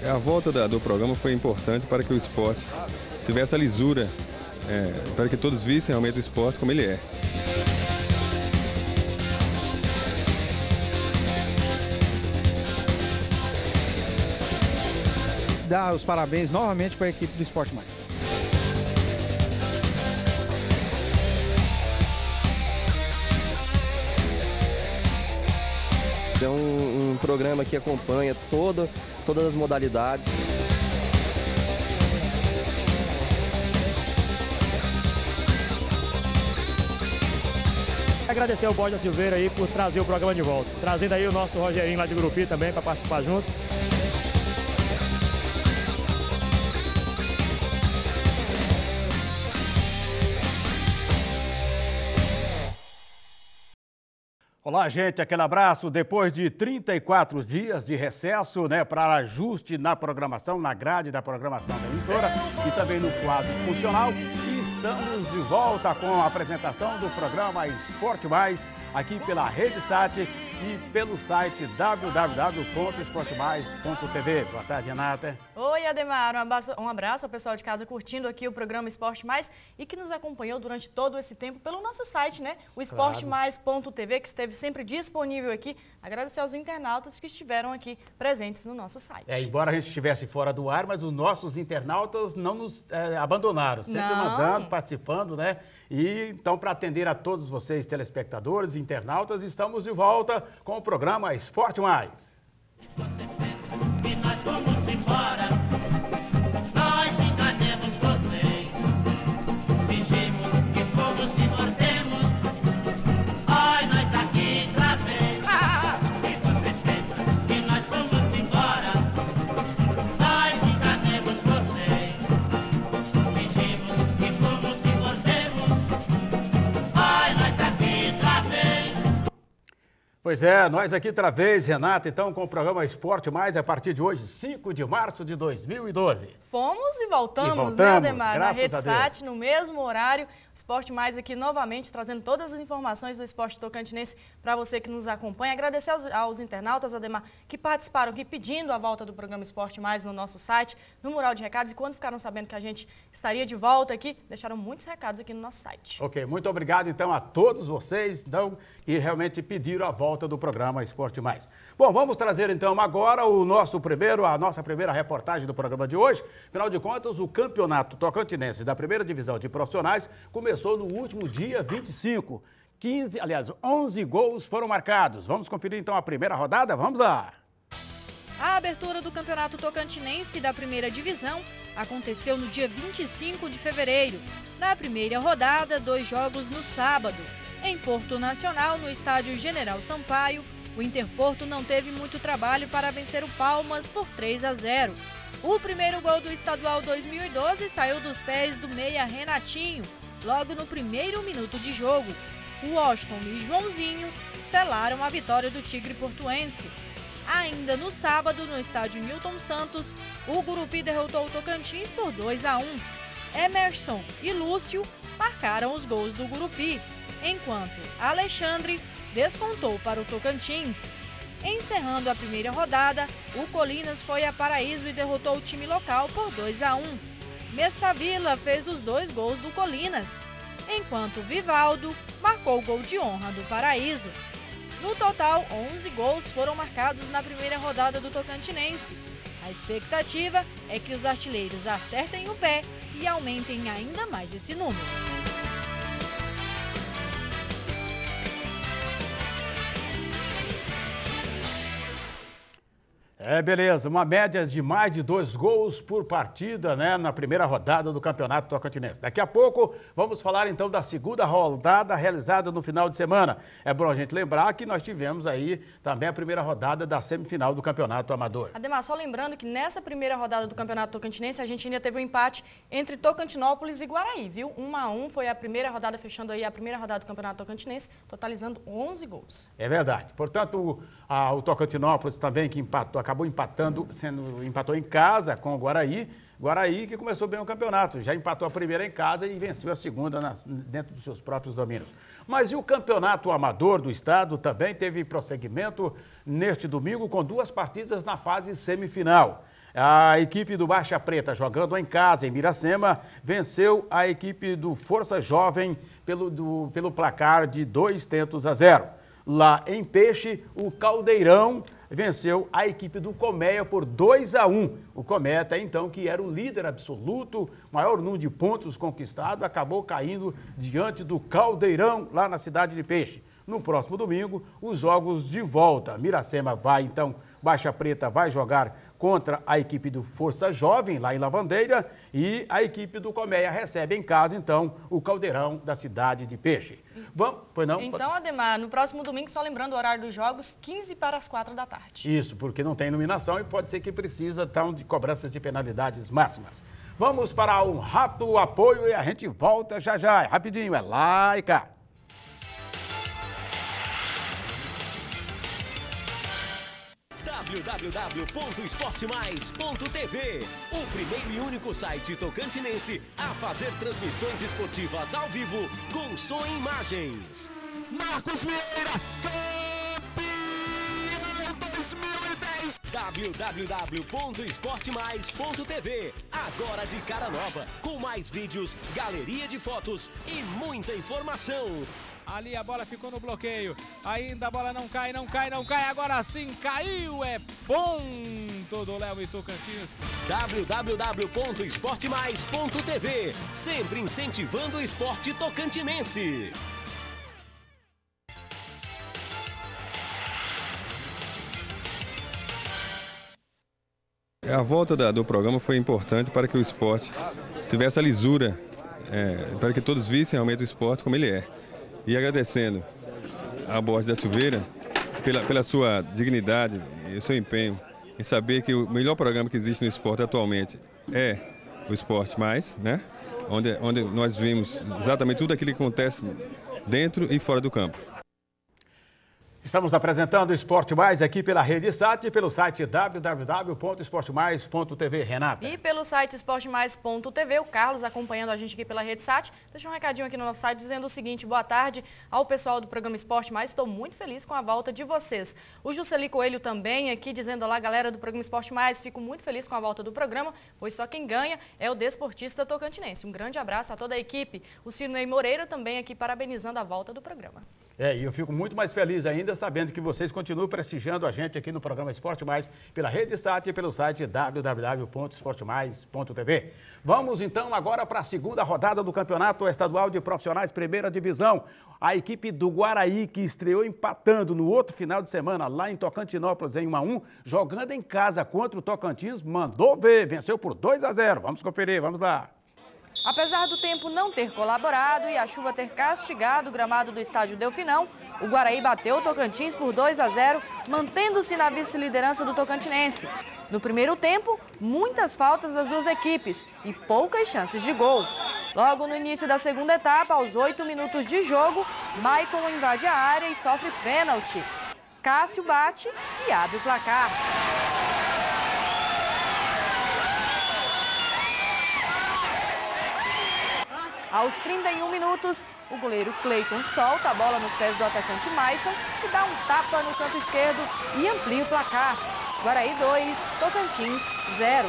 A volta do programa foi importante para que o esporte tivesse a lisura, para que todos vissem realmente o esporte como ele é. Dar os parabéns novamente para a equipe do Esporte Mais. É um programa que acompanha todas as modalidades. Agradecer ao Borja Silveira aí por trazer o programa de volta. Trazendo aí o nosso Rogerinho lá de Gurupi também para participar junto. Olá, gente, aquele abraço. Depois de 34 dias de recesso, para ajuste na programação, na grade da programação da emissora e também no quadro funcional, estamos de volta com a apresentação do programa Esporte Mais, aqui pela Rede Sat e pelo site www.esportemais.tv. Boa tarde, Renata. Oi, Ademar. Um abraço ao pessoal de casa curtindo aqui o programa Esporte Mais e que nos acompanhou durante todo esse tempo pelo nosso site, o esportemais.tv, que esteve sempre disponível aqui. Agradecer aos internautas que estiveram aqui presentes no nosso site. Embora a gente estivesse fora do ar, mas os nossos internautas não nos abandonaram, sempre mandando, participando, E então, para atender a todos vocês, telespectadores e internautas, estamos de volta com o programa Esporte Mais. E nós vamos embora, nós enganemos vocês, fingimos que fomos e mordemos, ai, nós aqui outra vez. Se você pensa que nós vamos embora, nós enganemos vocês, fingimos que fomos e mordemos, ai, nós aqui outra vez. Pois é, nós aqui outra vez, Renata, então com o programa Esporte Mais, a partir de hoje, 5 de março de 2012. Fomos e voltamos, Ademar? Na Rede Sat, no mesmo horário. Esporte Mais aqui novamente, trazendo todas as informações do esporte tocantinense para você que nos acompanha. Agradecer aos internautas, Ademar, que participaram aqui pedindo a volta do programa Esporte Mais no nosso site, no mural de recados. E quando ficaram sabendo que a gente estaria de volta aqui, deixaram muitos recados aqui no nosso site. Ok, muito obrigado então a todos vocês que realmente pediram a volta do programa Esporte Mais. Bom, vamos trazer então agora a nossa primeira reportagem do programa de hoje. Afinal de contas, o Campeonato Tocantinense da Primeira Divisão de Profissionais começou no último dia 25. 11 gols foram marcados. Vamos conferir então a primeira rodada? Vamos lá! A abertura do Campeonato Tocantinense da Primeira Divisão aconteceu no dia 25 de fevereiro. Na primeira rodada, 2 jogos no sábado. Em Porto Nacional, no estádio General Sampaio, o Interporto não teve muito trabalho para vencer o Palmas por 3-0. O primeiro gol do Estadual 2012 saiu dos pés do meia Renatinho, logo no primeiro minuto de jogo. O Washington e Joãozinho selaram a vitória do Tigre Portuense. Ainda no sábado, no estádio Newton Santos, o Gurupi derrotou o Tocantins por 2-1. Emerson e Lúcio marcaram os gols do Gurupi, enquanto Alexandre descontou para o Tocantins. Encerrando a primeira rodada, o Colinas foi a Paraíso e derrotou o time local por 2-1. Messavila fez os 2 gols do Colinas, enquanto Vivaldo marcou o gol de honra do Paraíso. No total, 11 gols foram marcados na primeira rodada do Tocantinense. A expectativa é que os artilheiros acertem o pé e aumentem ainda mais esse número. Beleza, uma média de mais de 2 gols por partida, na primeira rodada do Campeonato Tocantinense. Daqui a pouco vamos falar então da segunda rodada realizada no final de semana. É bom a gente lembrar que nós tivemos aí também a primeira rodada da semifinal do Campeonato Amador. Ademar, só lembrando que nessa primeira rodada do Campeonato Tocantinense a gente ainda teve um empate entre Tocantinópolis e Guaraí, viu? 1-1 foi a primeira rodada, fechando aí a primeira rodada do Campeonato Tocantinense, totalizando 11 gols. É verdade. Portanto, o Tocantinópolis também que empatou, empatou em casa com o Guaraí, Guaraí, que começou bem o campeonato, já empatou a primeira em casa e venceu a segunda dentro dos seus próprios domínios. Mas e o campeonato amador do estado também teve prosseguimento neste domingo com 2 partidas na fase semifinal. A equipe do Baixa Preta, jogando em casa, em Miracema, venceu a equipe do Força Jovem pelo placar de 2-0. Lá em Peixe, o Caldeirão venceu a equipe do Colmeia por 2-1. O Colmeia, até então, que era o líder absoluto, maior número de pontos conquistado, acabou caindo diante do Caldeirão, lá na cidade de Peixe. No próximo domingo, os jogos de volta. Miracema vai, então, Baixa Preta vai jogar contra a equipe do Força Jovem, lá em Lavandeira, e a equipe do Colmeia recebe em casa, então, o Caldeirão da cidade de Peixe. Vamos, pois não? Então, Ademar, no próximo domingo, só lembrando o horário dos jogos, 15 para as 4 da tarde. Isso, porque não tem iluminação e pode ser que precisa, então, de cobranças de penalidades máximas. Vamos para um rápido apoio e a gente volta já já. Rapidinho, é lá e cá. www.esportemais.tv, o primeiro e único site tocantinense a fazer transmissões esportivas ao vivo com som e imagens. Marcos Vieira, campeão 2010. www.esportemais.tv, agora de cara nova, com mais vídeos, galeria de fotos e muita informação. Ali a bola ficou no bloqueio, ainda a bola não cai, agora sim caiu, é ponto do Léo e Tocantins. www.esportemais.tv, sempre incentivando o esporte tocantinense. A volta do programa foi importante para que o esporte tivesse a lisura, para que todos vissem realmente o esporte como ele é. E agradecendo a Borges da Silveira pela sua dignidade e o seu empenho em saber que o melhor programa que existe no esporte atualmente é o Esporte Mais, né? Onde nós vimos exatamente tudo aquilo que acontece dentro e fora do campo. Estamos apresentando o Esporte Mais aqui pela Rede Sat e pelo site www.esportemais.tv. Renata. E pelo site esportemais.tv, o Carlos acompanhando a gente aqui pela Rede Sat. Deixa um recadinho aqui no nosso site dizendo o seguinte: boa tarde ao pessoal do programa Esporte Mais. Estou muito feliz com a volta de vocês. O Jusceli Coelho também aqui dizendo: olá, galera do programa Esporte Mais. Fico muito feliz com a volta do programa, pois só quem ganha é o desportista tocantinense. Um grande abraço a toda a equipe. O Cirnei Moreira também aqui parabenizando a volta do programa. E eu fico muito mais feliz ainda sabendo que vocês continuam prestigiando a gente aqui no programa Esporte Mais pela Rede Sat e pelo site www.esportemais.tv. Vamos então agora para a segunda rodada do Campeonato Estadual de Profissionais Primeira Divisão. A equipe do Guaraí, que estreou empatando no outro final de semana lá em Tocantinópolis em 1-1, jogando em casa contra o Tocantins, mandou ver, venceu por 2-0. Vamos conferir, vamos lá. Apesar do tempo não ter colaborado e a chuva ter castigado o gramado do estádio Delfinão, o Guaraí bateu o Tocantins por 2-0, mantendo-se na vice-liderança do Tocantinense. No primeiro tempo, muitas faltas das duas equipes e poucas chances de gol. Logo no início da segunda etapa, aos 8 minutos de jogo, Maicon invade a área e sofre pênalti. Cássio bate e abre o placar. Aos 31 minutos, o goleiro Cleiton solta a bola nos pés do atacante Maison e dá um tapa no canto esquerdo e amplia o placar. Guaraí 2, Tocantins 0.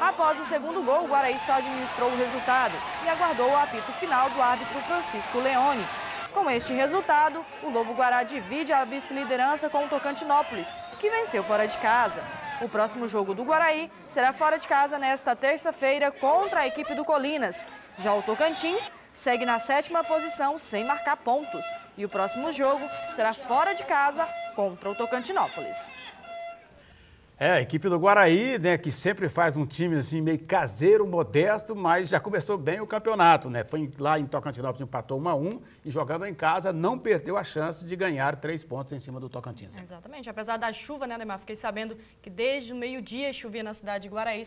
Após o segundo gol, o Guaraí só administrou o resultado e aguardou o apito final do árbitro Francisco Leone. Com este resultado, o Lobo-Guará divide a vice-liderança com o Tocantinópolis, que venceu fora de casa. O próximo jogo do Guaraí será fora de casa nesta terça-feira contra a equipe do Colinas. Já o Tocantins segue na 7ª posição sem marcar pontos. E o próximo jogo será fora de casa contra o Tocantinópolis. A equipe do Guaraí, né, que sempre faz um time assim meio caseiro, modesto, mas já começou bem o campeonato, né? Foi lá em Tocantinópolis, empatou 1-1 e jogando em casa não perdeu a chance de ganhar 3 pontos em cima do Tocantins. Exatamente, apesar da chuva, né, Ademar? Fiquei sabendo que desde o meio-dia chovia na cidade de Guaraí,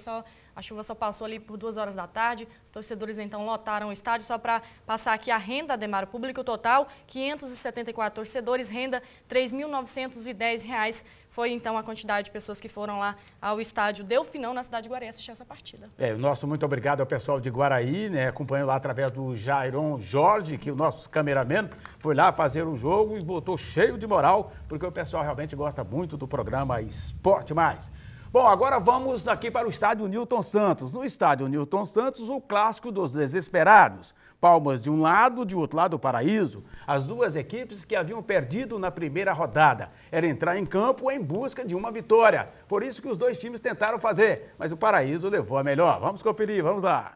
a chuva só passou ali por 2 horas da tarde. Os torcedores então lotaram o estádio. Só para passar aqui a renda, Ademar, o público total, 574 torcedores, renda R$ 3.910. foi então a quantidade de pessoas que foram lá ao estádio Delfinão, na cidade de Guaraí, assistir essa partida. O nosso muito obrigado ao pessoal de Guaraí, né? Acompanhou lá através do Jairon Jorge, que o nosso cameraman foi lá fazer o jogo e botou cheio de moral, porque o pessoal realmente gosta muito do programa Esporte Mais. Bom, agora vamos aqui para o estádio Newton Santos. No estádio Newton Santos, o clássico dos desesperados. Palmas de um lado, de outro lado o Paraíso. As duas equipes que haviam perdido na primeira rodada. Era entrar em campo em busca de uma vitória. Por isso que os dois times tentaram fazer, mas o Paraíso levou a melhor. Vamos conferir, vamos lá.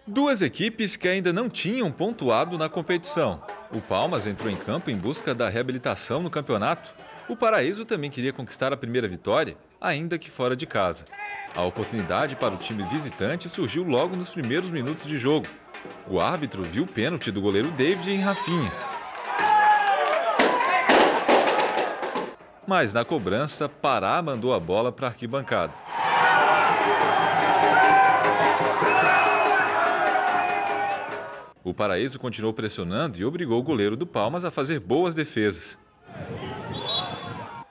Duas equipes que ainda não tinham pontuado na competição. O Palmas entrou em campo em busca da reabilitação no campeonato. O Paraíso também queria conquistar a primeira vitória, ainda que fora de casa. A oportunidade para o time visitante surgiu logo nos primeiros minutos de jogo. O árbitro viu o pênalti do goleiro David em Rafinha. Mas na cobrança, Pará mandou a bola para a arquibancada. O Paraíso continuou pressionando e obrigou o goleiro do Palmas a fazer boas defesas.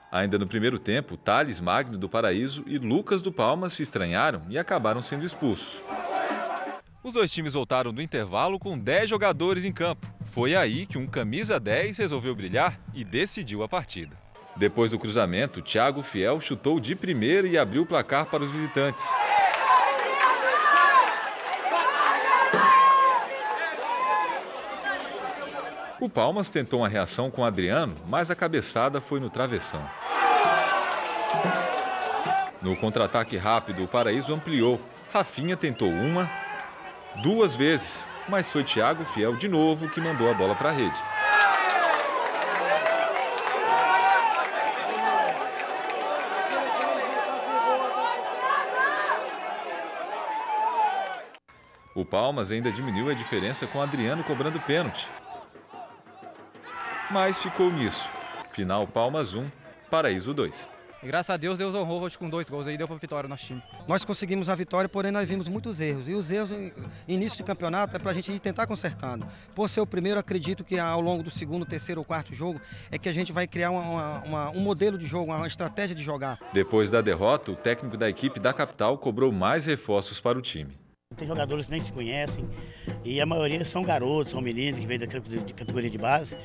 Ainda no primeiro tempo, Thales Magno do Paraíso e Lucas do Palmas se estranharam e acabaram sendo expulsos. Os dois times voltaram do intervalo com 10 jogadores em campo. Foi aí que um camisa 10 resolveu brilhar e decidiu a partida. Depois do cruzamento, Thiago Fiel chutou de primeira e abriu o placar para os visitantes. O Palmas tentou uma reação com Adriano, mas a cabeçada foi no travessão. No contra-ataque rápido, o Paraíso ampliou. Rafinha tentou uma, duas vezes, mas foi Thiago Fiel de novo que mandou a bola para a rede. O Palmas ainda diminuiu a diferença com Adriano cobrando pênalti. Mas ficou nisso. Final Palmas 1, Paraíso 2. E graças a Deus, Deus honrou hoje com 2 gols aí, deu para vitória no nosso time. Nós conseguimos a vitória, porém nós vimos muitos erros. E os erros, início de campeonato, é para a gente tentar consertando. Por ser o primeiro, acredito que ao longo do segundo, terceiro ou quarto jogo, é que a gente vai criar um modelo de jogo, uma estratégia de jogar. Depois da derrota, o técnico da equipe da capital cobrou mais reforços para o time. Tem jogadores que nem se conhecem e a maioria são garotos, são meninos que vêm da categoria de base.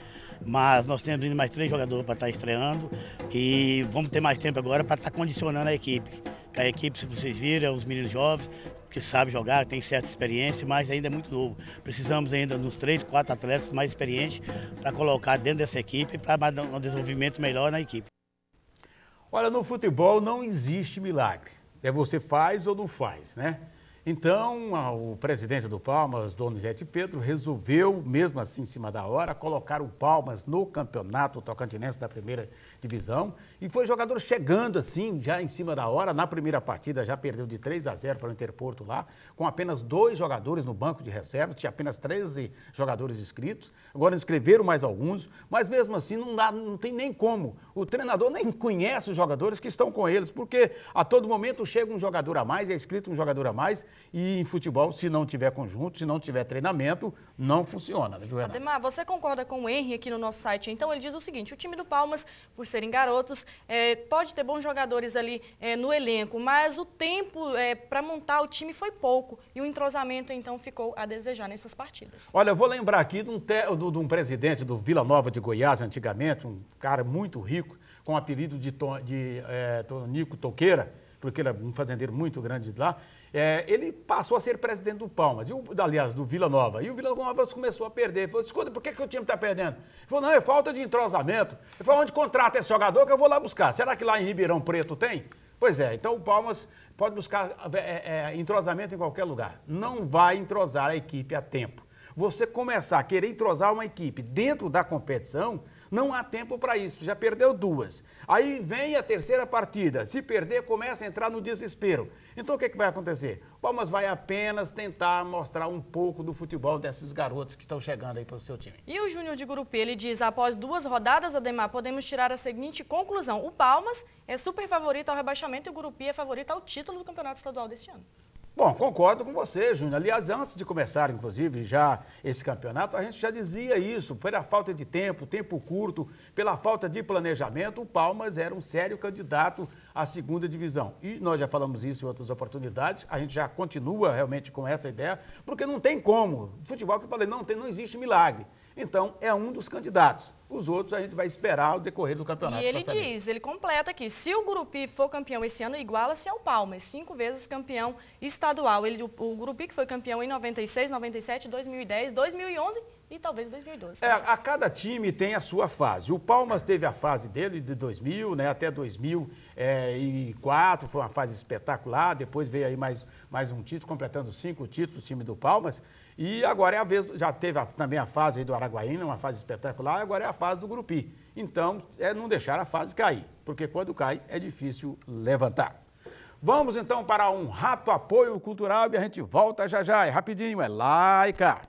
Mas nós temos ainda mais 3 jogadores para estar estreando e vamos ter mais tempo agora para estar condicionando a equipe. A equipe, se vocês viram, é os meninos jovens que sabem jogar, têm certa experiência, mas ainda é muito novo. Precisamos ainda dos 3, 4 atletas mais experientes para colocar dentro dessa equipe para dar um desenvolvimento melhor na equipe. Olha, no futebol não existe milagre. É você faz ou não faz, né? Então, o presidente do Palmas, Donizete Pedro, resolveu, mesmo assim em cima da hora, colocar o Palmas no campeonato tocantinense da primeira divisão. E foi jogador chegando assim, já em cima da hora. Na primeira partida já perdeu de 3-0 para o Interporto lá, com apenas 2 jogadores no banco de reserva, tinha apenas 13 jogadores inscritos. Agora inscreveram mais alguns, mas mesmo assim não tem nem como. O treinador nem conhece os jogadores que estão com eles, porque a todo momento chega um jogador a mais, é inscrito um jogador a mais. E em futebol, se não tiver conjunto, se não tiver treinamento, não funciona, né, Renato? Ademar, você concorda com o Henry aqui no nosso site? Então, ele diz o seguinte: o time do Palmas, por serem garotos, pode ter bons jogadores ali no elenco, mas o tempo para montar o time foi pouco e o entrosamento, então, ficou a desejar nessas partidas. Olha, eu vou lembrar aqui de um presidente do Vila Nova de Goiás, antigamente, um cara muito rico, com o apelido de Tonico Toqueira, porque ele é um fazendeiro muito grande lá. Ele passou a ser presidente do Palmas, aliás, do Vila Nova. E o Vila Nova começou a perder. Ele falou: escuta, por que o time está perdendo? Ele falou: não, é falta de entrosamento. Ele falou: onde contrata esse jogador que eu vou lá buscar? Será que lá em Ribeirão Preto tem? Pois é, então o Palmas pode buscar entrosamento em qualquer lugar. Não vai entrosar a equipe a tempo. Você começar a querer entrosar uma equipe dentro da competição, não há tempo para isso, já perdeu 2. Aí vem a terceira partida, se perder começa a entrar no desespero. Então o que vai acontecer? O Palmas vai apenas tentar mostrar um pouco do futebol desses garotos que estão chegando aí para o seu time. E o Júnior de Gurupi, ele diz: após 2 rodadas, Ademar, podemos tirar a seguinte conclusão: o Palmas é super favorito ao rebaixamento e o Gurupi é favorito ao título do campeonato estadual deste ano. Bom, concordo com você, Júnior. Aliás, antes de começar, inclusive, já esse campeonato, a gente já dizia isso. Pela falta de tempo curto, pela falta de planejamento, o Palmas era um sério candidato à segunda divisão. E nós já falamos isso em outras oportunidades, a gente já continua realmente com essa ideia, porque não tem como. Futebol, que eu falei, não existe milagre. Então, é um dos candidatos. Os outros a gente vai esperar o decorrer do campeonato. E ele diz, ele completa aqui, se o Gurupi for campeão esse ano, iguala-se ao Palmas, 5 vezes campeão estadual. O Gurupi que foi campeão em 96, 97, 2010, 2011 e talvez 2012. A cada time tem a sua fase. O Palmas teve a fase dele de 2000, né, até 2004, foi uma fase espetacular. Depois veio aí mais um título, completando 5 títulos, o time do Palmas. E agora é a vez, já teve também a fase aí do Araguaína, uma fase espetacular, agora é a fase do Gurupi. Então, é não deixar a fase cair, porque quando cai é difícil levantar. Vamos então para um rápido apoio cultural e a gente volta já já, é rapidinho, é lá e cá.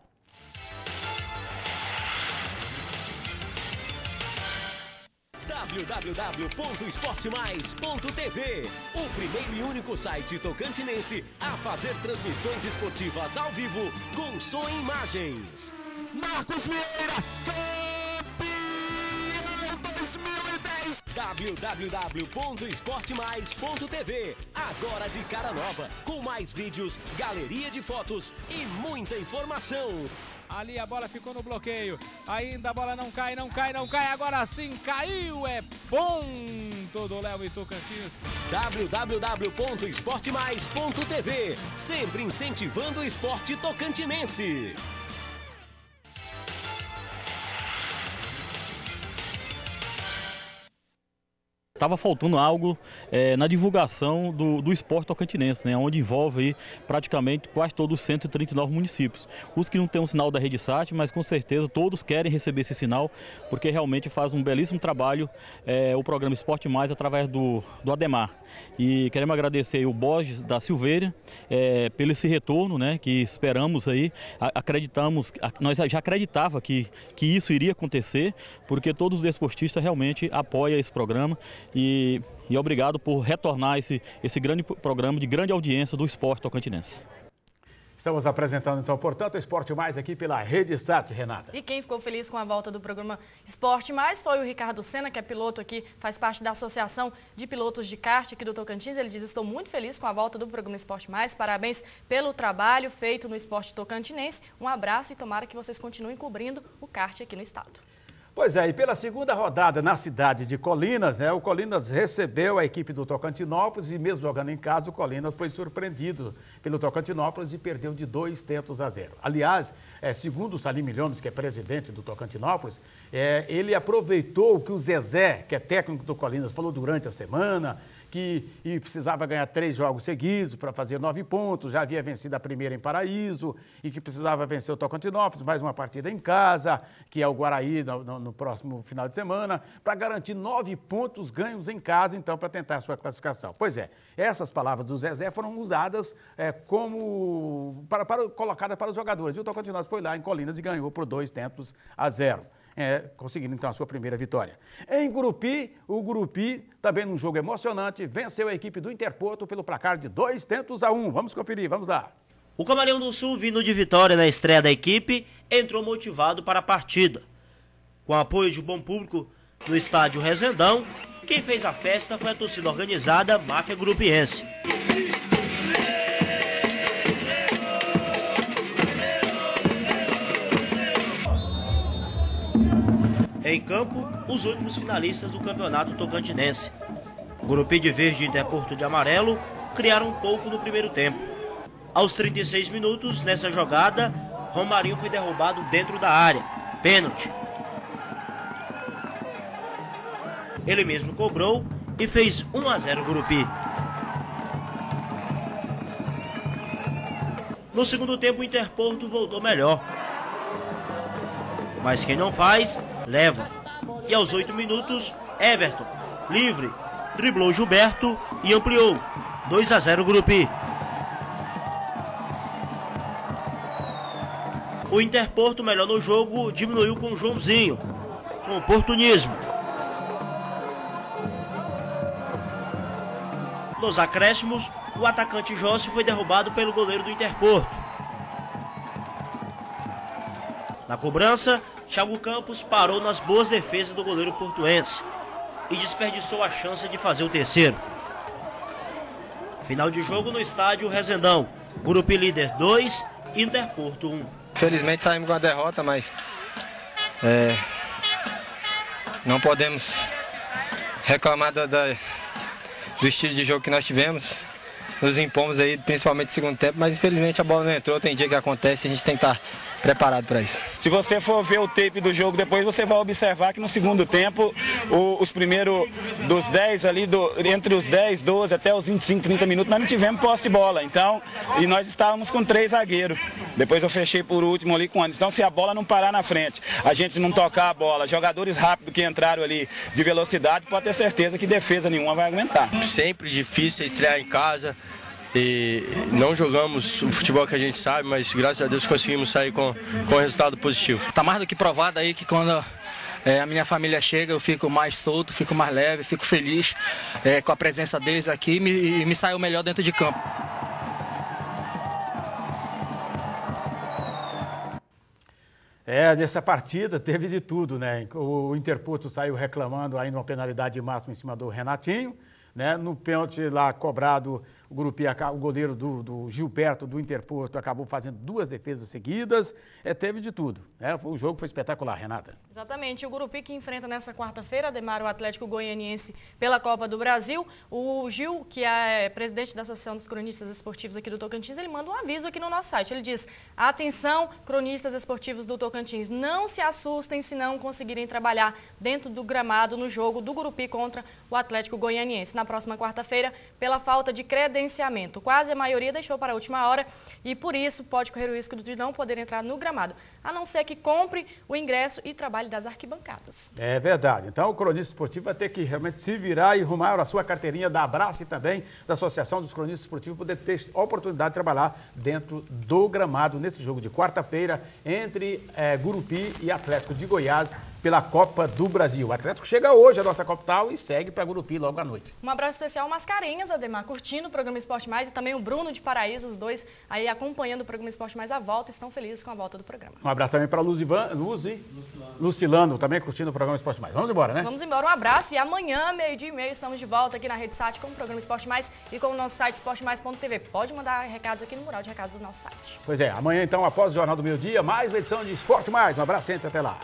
www.esportemais.tv, o primeiro e único site tocantinense a fazer transmissões esportivas ao vivo com som e imagens. Marcos Vieira, campeão 2010. www.esportemais.tv, agora de cara nova, com mais vídeos, galeria de fotos e muita informação. Ali a bola ficou no bloqueio, ainda a bola não cai, agora sim caiu, é ponto do Léo e Tocantins. www.esportemais.tv, sempre incentivando o esporte tocantinense. Estava faltando algo na divulgação do esporte tocantinense, né, onde envolve aí praticamente quase todos os 139 municípios. Os que não têm um sinal da RedeSat, mas com certeza todos querem receber esse sinal, porque realmente faz um belíssimo trabalho o programa Esporte Mais através do Ademar. E queremos agradecer aí o Borges da Silveira pelo esse retorno, né, que esperamos aí, acreditamos, nós já acreditava que isso iria acontecer, porque todos os desportistas realmente apoiam esse programa. E obrigado por retornar esse grande programa de grande audiência do esporte tocantinense. Estamos apresentando, então, portanto, o Esporte Mais aqui pela RedeSat, Renata. E quem ficou feliz com a volta do programa Esporte Mais foi o Ricardo Sena, que é piloto aqui, faz parte da Associação de Pilotos de Kart aqui do Tocantins. Ele diz, estou muito feliz com a volta do programa Esporte Mais, parabéns pelo trabalho feito no esporte tocantinense. Um abraço e tomara que vocês continuem cobrindo o kart aqui no estado. Pois é, e pela segunda rodada na cidade de Colinas, né, o Colinas recebeu a equipe do Tocantinópolis e mesmo jogando em casa, o Colinas foi surpreendido pelo Tocantinópolis e perdeu de 2-0. Aliás, segundo o Salim Milhomes, que é presidente do Tocantinópolis, ele aproveitou que o Zezé, que é técnico do Colinas, falou durante a semana que precisava ganhar 3 jogos seguidos para fazer 9 pontos, já havia vencido a primeira em Paraíso e que precisava vencer o Tocantinópolis, mais uma partida em casa, que é o Guaraí no próximo final de semana, para garantir 9 pontos ganhos em casa, então, para tentar a sua classificação. Pois é, essas palavras do Zezé foram usadas colocadas para os jogadores. E o Tocantinópolis foi lá em Colinas e ganhou por 2-0. Conseguindo então a sua primeira vitória. Em Gurupi, o Gurupi, também num jogo emocionante, venceu a equipe do Interporto pelo placar de 2-1. Vamos conferir, vamos lá. O Camaleão do Sul, vindo de vitória na estreia da equipe, entrou motivado para a partida. Com apoio de bom público no estádio Rezendão, quem fez a festa foi a torcida organizada Máfia Grupiense. Em campo, os últimos finalistas do campeonato tocantinense. Gurupi de verde e Interporto de amarelo criaram um pouco no primeiro tempo. Aos 36 minutos, nessa jogada, Romarinho foi derrubado dentro da área. Pênalti. Ele mesmo cobrou e fez 1-0 Gurupi. No segundo tempo, o Interporto voltou melhor. Mas quem não faz, leva. E aos 8 minutos, Everton, livre, driblou Gilberto e ampliou. 2-0 Gurupi. O Interporto, melhor no jogo, diminuiu com o Joãozinho, com oportunismo. Nos acréscimos, o atacante Jócio foi derrubado pelo goleiro do Interporto. Na cobrança, Thiago Campos parou nas boas defesas do goleiro portuense e desperdiçou a chance de fazer o terceiro. Final de jogo no estádio Rezendão. Gurupi líder 2, Interporto 1. Felizmente saímos com a derrota, mas não podemos reclamar do estilo de jogo que nós tivemos. Nos impomos aí, principalmente no segundo tempo, mas infelizmente a bola não entrou. Tem dia que acontece e a gente tem que estar preparado para isso. Se você for ver o tape do jogo depois, você vai observar que no segundo tempo, os primeiros dos 10 ali, entre os 10, 12 até os 25, 30 minutos, nós não tivemos posse de bola. Então, e nós estávamos com 3 zagueiros. Depois eu fechei por último ali com o Anderson. Então, se a bola não parar na frente, a gente não tocar a bola, jogadores rápidos que entraram ali de velocidade, pode ter certeza que defesa nenhuma vai aguentar. Sempre difícil estrear em casa. E não jogamos o futebol que a gente sabe, mas graças a Deus conseguimos sair com resultado positivo. Tá mais do que provado aí que quando a minha família chega, eu fico mais solto, fico mais leve, fico feliz com a presença deles aqui e me saiu melhor dentro de campo. Nessa partida teve de tudo, né? O Interporto saiu reclamando ainda uma penalidade máxima em cima do Renatinho, né? No pênalti lá cobrado, o Gurupi, o goleiro do Gilberto do Interporto acabou fazendo 2 defesas seguidas. Teve de tudo, né? O jogo foi espetacular, Renata. Exatamente. O Gurupi que enfrenta nessa quarta-feira, Ademar, o Atlético Goianiense pela Copa do Brasil. O Gil, que é presidente da Associação dos Cronistas Esportivos aqui do Tocantins, ele manda um aviso aqui no nosso site. Ele diz: atenção, cronistas esportivos do Tocantins, não se assustem se não conseguirem trabalhar dentro do gramado no jogo do Gurupi contra o Atlético Goianiense na próxima quarta-feira, pela falta de credenciamento. Quase a maioria deixou para a última hora e, por isso, pode correr o risco de não poder entrar no gramado, a não ser que compre o ingresso e trabalhe das arquibancadas. É verdade. Então, o cronista esportivo vai ter que realmente se virar e arrumar a sua carteirinha da Abraço e também da Associação dos Cronistas Esportivos, poder ter a oportunidade de trabalhar dentro do gramado nesse jogo de quarta-feira entre Gurupi e Atlético de Goiás pela Copa do Brasil. O Atlético chega hoje à nossa capital e segue para Gurupi logo à noite. Um abraço especial ao Mascarenhas, Ademar, curtindo o programa Esporte Mais, e também o Bruno de Paraíso, os dois aí acompanhando o programa Esporte Mais à volta, estão felizes com a volta do programa. Um abraço também para Lucilano, também curtindo o programa Esporte Mais. Vamos embora, né? Vamos embora, um abraço, e amanhã, 12h30, estamos de volta aqui na Rede Sat com o programa Esporte Mais e com o nosso site esportemais.tv. Pode mandar recados aqui no mural de recados do nosso site. Pois é, amanhã então, após o Jornal do Meio-Dia, mais uma edição de Esporte Mais. Um abraço, até lá.